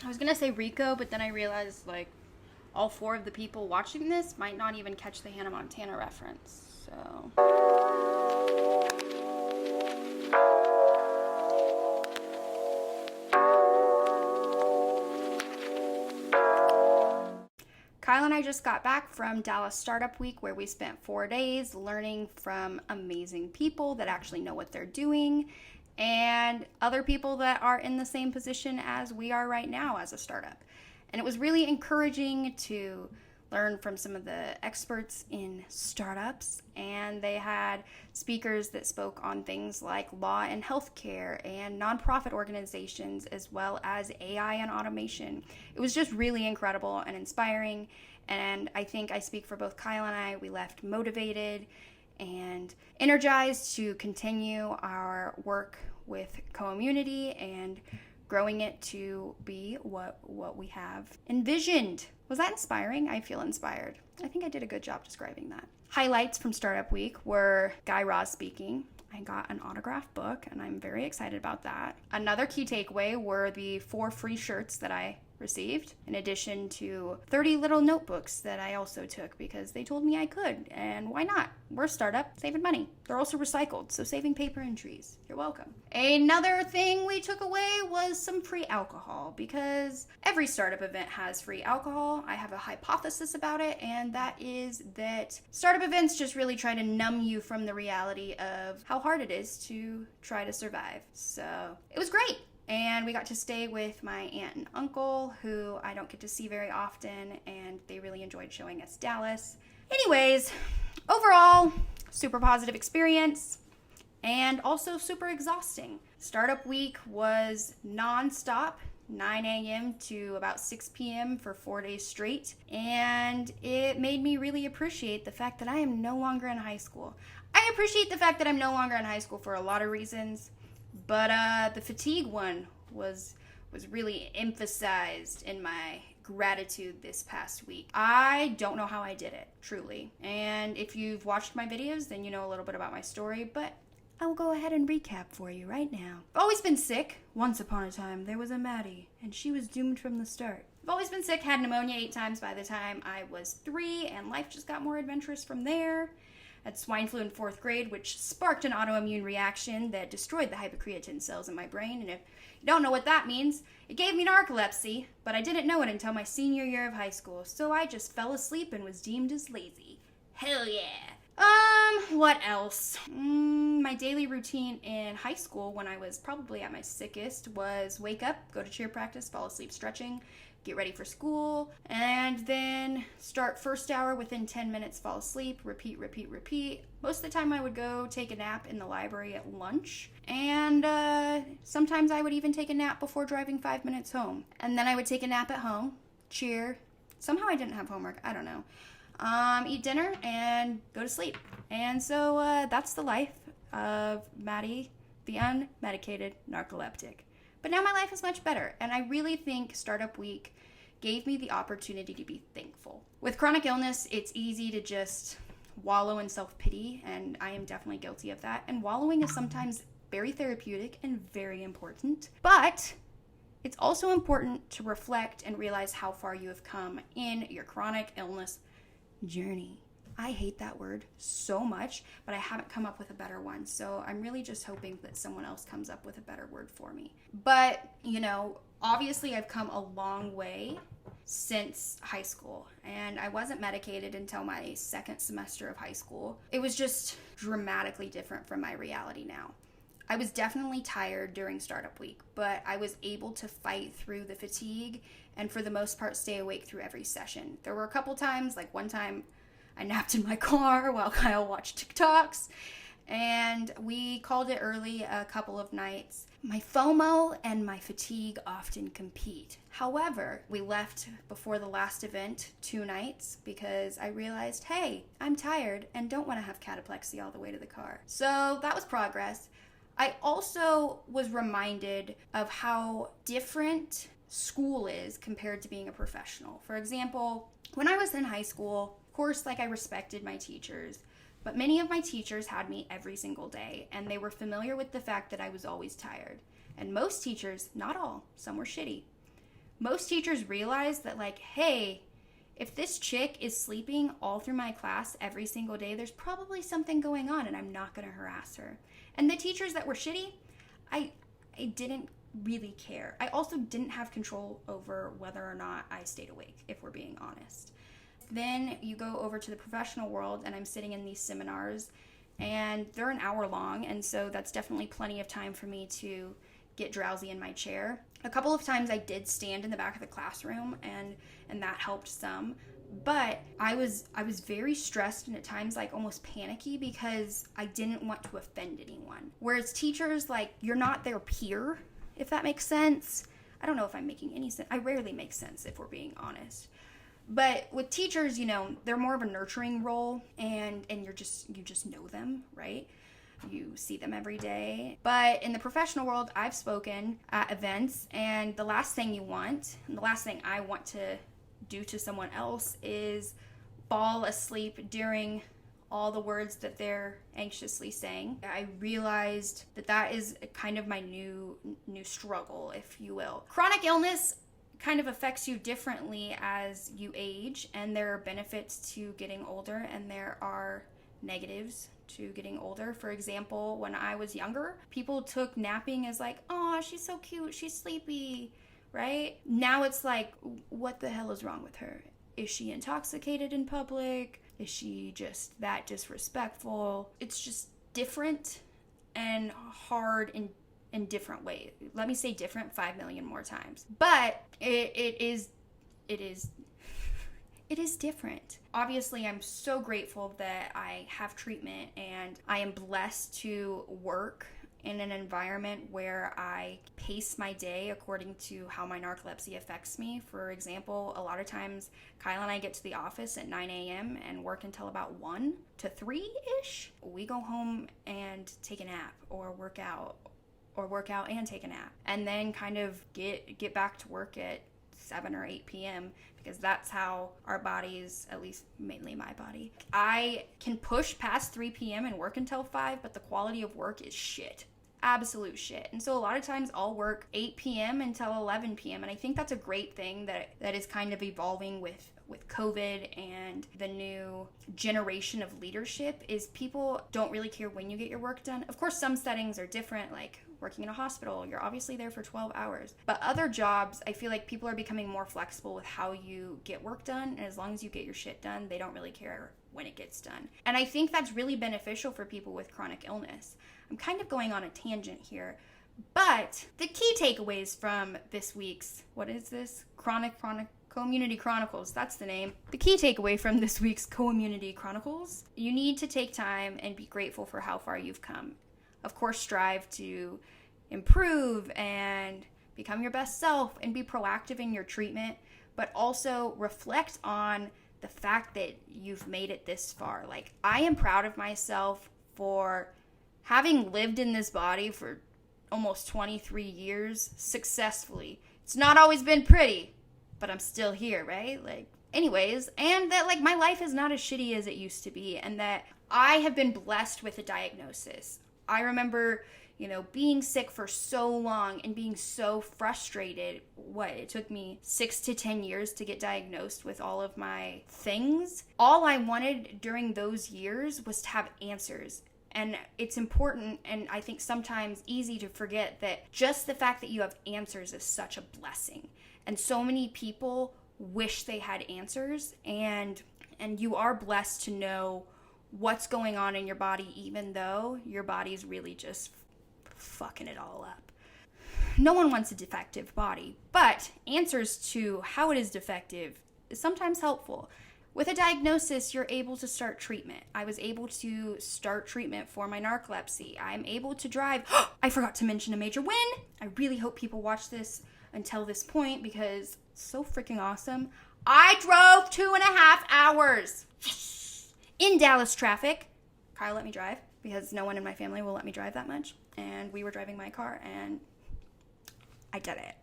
I was gonna say Rico, but then I realized like all four of the people watching this might not even catch the Hannah Montana reference. So Kyle and I just got back from Dallas Startup Week, where we spent 4 days learning from amazing people that actually know what they're doing and other people that are in the same position as we are right now as a startup. And it was really encouraging to learn from some of the experts in startups, and they had speakers that spoke on things like law and healthcare and nonprofit organizations, as well as AI and automation. It was just really incredible and inspiring, and I think I speak for both Kyle and I. We left motivated and energized to continue our work with Community and growing it to be what we have envisioned. Was that inspiring? I feel inspired. I think I did a good job describing that. Highlights from Startup Week were Guy Raz speaking. I got an autographed book, and I'm very excited about that. Another key takeaway were the 4 free shirts that I received, in addition to 30 little notebooks that I also took because they told me I could, and why not? We're a startup, saving money. They're also recycled, so saving paper and trees. You're welcome. Another thing we took away was some free alcohol, because every startup event has free alcohol. I have a hypothesis about it, and that is that startup events just really try to numb you from the reality of how hard it is to try to survive. So it was great. And we got to stay with my aunt and uncle, who I don't get to see very often, and they really enjoyed showing us Dallas. Anyways, overall, super positive experience, and also super exhausting. Startup Week was nonstop, 9 a.m. to about 6 p.m. for 4 days straight, and it made me really appreciate the fact that I am no longer in high school. I appreciate the fact that I'm no longer in high school for a lot of reasons, but the fatigue one was really emphasized in my gratitude this past week. I don't know how I did it, truly. And if you've watched my videos, then you know a little bit about my story, but I will go ahead and recap for you right now. I've always been sick. Once upon a time, there was a Maddie, and she was doomed from the start. I've always been sick, had pneumonia 8 times by the time I was 3, and life just got more adventurous from there. Had swine flu in 4th grade, which sparked an autoimmune reaction that destroyed the hypocreatine cells in my brain. And if you don't know what that means, it gave me narcolepsy, but I didn't know it until my senior year of high school, so I just fell asleep and was deemed as lazy. Hell yeah. What else? My daily routine in high school, when I was probably at my sickest, was wake up, go to cheer practice, fall asleep stretching, get ready for school, and then start first hour, within 10 minutes fall asleep, repeat. Most of the time I would go take a nap in the library at lunch, and sometimes I would even take a nap before driving 5 minutes home. And then I would take a nap at home, cheer. Somehow I didn't have homework, I don't know. Eat dinner and go to sleep. And so that's the life of Maddie, the unmedicated narcoleptic. But now my life is much better, and I really think Startup Week gave me the opportunity to be thankful. With chronic illness, it's easy to just wallow in self-pity, and I am definitely guilty of that. And wallowing is sometimes very therapeutic and very important. But it's also important to reflect and realize how far you have come in your chronic illness journey. I hate that word so much, but I haven't come up with a better one. So I'm really just hoping that someone else comes up with a better word for me. But, obviously I've come a long way since high school, and I wasn't medicated until my 2nd semester of high school. It was just dramatically different from my reality now. I was definitely tired during Startup Week, but I was able to fight through the fatigue and for the most part stay awake through every session. There were a couple times, like one time I napped in my car while Kyle watched TikToks, and we called it early a couple of nights. My FOMO and my fatigue often compete. However, we left before the last event 2 nights because I realized, hey, I'm tired and don't want to have cataplexy all the way to the car. So that was progress. I also was reminded of how different school is compared to being a professional. For example, when I was in high school, of course, I respected my teachers, but many of my teachers had me every single day, and they were familiar with the fact that I was always tired. And most teachers, not all, some were shitty. Most teachers realize that, like, hey, if this chick is sleeping all through my class every single day, there's probably something going on and I'm not going to harass her. And the teachers that were shitty, I didn't really care. I also didn't have control over whether or not I stayed awake, if we're being honest. Then you go over to the professional world, and I'm sitting in these seminars, and they're an hour long, and so that's definitely plenty of time for me to get drowsy in my chair. A couple of times I did stand in the back of the classroom, and that helped some. But I was very stressed and at times like almost panicky because I didn't want to offend anyone. Whereas teachers, like, you're not their peer, if that makes sense. I don't know if I'm making any sense. I rarely make sense, if we're being honest. But with teachers, you know, they're more of a nurturing role, and you just know them, right? You see them every day. But in the professional world, I've spoken at events, and the last thing you want, and the last thing I want to do to someone else is fall asleep during all the words that they're anxiously saying. I realized that is kind of my new struggle, if you will. Chronic illness kind of affects you differently as you age, and there are benefits to getting older and there are negatives to getting older. For example, when I was younger, people took napping as like, oh, she's so cute, she's sleepy, right? Now it's like, what the hell is wrong with her? Is she intoxicated in public? Is she just that disrespectful? It's just different and hard in different ways. Let me say different 5 million more times. But it is different. Obviously, I'm so grateful that I have treatment, and I am blessed to work in an environment where I pace my day according to how my narcolepsy affects me. For example, a lot of times Kyle and I get to the office at 9 a.m. and work until about 1 to 3-ish. We go home and take a nap or work out and take a nap, and then kind of get back to work at 7 or 8 p.m. because that's how our bodies, at least mainly my body, I can push past 3 p.m. and work until 5, but the quality of work is shit. Absolute shit. And so a lot of times I'll work 8 p.m. until 11 p.m. And I think that's a great thing that is kind of evolving with COVID and the new generation of leadership is people don't really care when you get your work done. Of course, some settings are different, like working in a hospital, you're obviously there for 12 hours. But other jobs, I feel like people are becoming more flexible with how you get work done. And as long as you get your shit done, they don't really care when it gets done. And I think that's really beneficial for people with chronic illness. I'm kind of going on a tangent here, but the key takeaways from this week's, what is this? Community Chronicles, that's the name. The key takeaway from this week's Community Chronicles, you need to take time and be grateful for how far you've come. Of course, strive to improve and become your best self and be proactive in your treatment, but also reflect on the fact that you've made it this far. Like, I am proud of myself for having lived in this body for almost 23 years successfully. It's not always been pretty, but I'm still here, right? Like, anyways, and that, like, my life is not as shitty as it used to be, and that I have been blessed with a diagnosis. I remember, being sick for so long and being so frustrated. It took me 6 to 10 years to get diagnosed with all of my things. All I wanted during those years was to have answers. And it's important, and I think sometimes easy to forget, that just the fact that you have answers is such a blessing. And so many people wish they had answers, and you are blessed to know what's going on in your body, even though your body's really just fucking it all up. No one wants a defective body, but answers to how it is defective is sometimes helpful. With a diagnosis, you're able to start treatment. I was able to start treatment for my narcolepsy. I'm able to drive. I forgot to mention a major win. I really hope people watch this until this point because it's so freaking awesome. I drove 2.5 hours in Dallas traffic. Kyle let me drive because no one in my family will let me drive that much. And we were driving my car and I did it.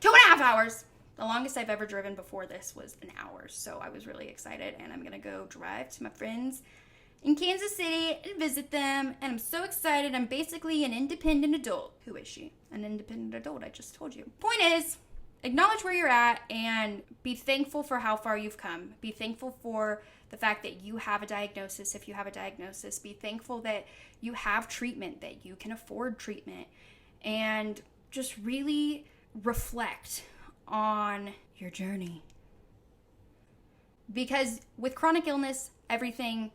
2.5 hours. The longest I've ever driven before this was an hour, so I was really excited, and I'm going to go drive to my friends in Kansas City and visit them, and I'm so excited. I'm basically an independent adult. Who is she? An independent adult, I just told you. Point is, acknowledge where you're at and be thankful for how far you've come. Be thankful for the fact that you have a diagnosis if you have a diagnosis. Be thankful that you have treatment, that you can afford treatment, and just really reflect on your journey. Because with chronic illness, everything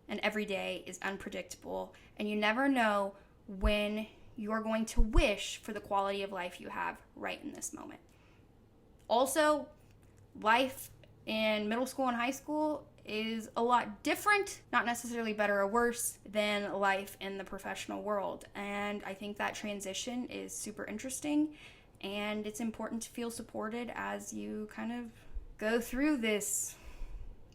and every day is unpredictable, and you never know when you're going to wish for the quality of life you have right in this moment. Also, life in middle school and high school is a lot different, not necessarily better or worse, than life in the professional world. And I think that transition is super interesting, and it's important to feel supported as you kind of go through this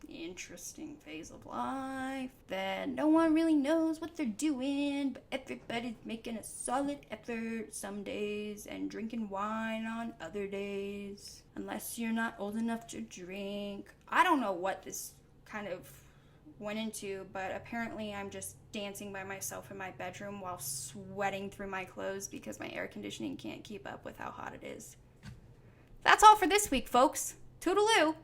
interesting phase of life that no one really knows what they're doing, but everybody's making a solid effort some days and drinking wine on other days, unless you're not old enough to drink. I don't know what this kind of went into, but apparently I'm just dancing by myself in my bedroom while sweating through my clothes because my air conditioning can't keep up with how hot it is. That's all for this week, folks. Toodaloo!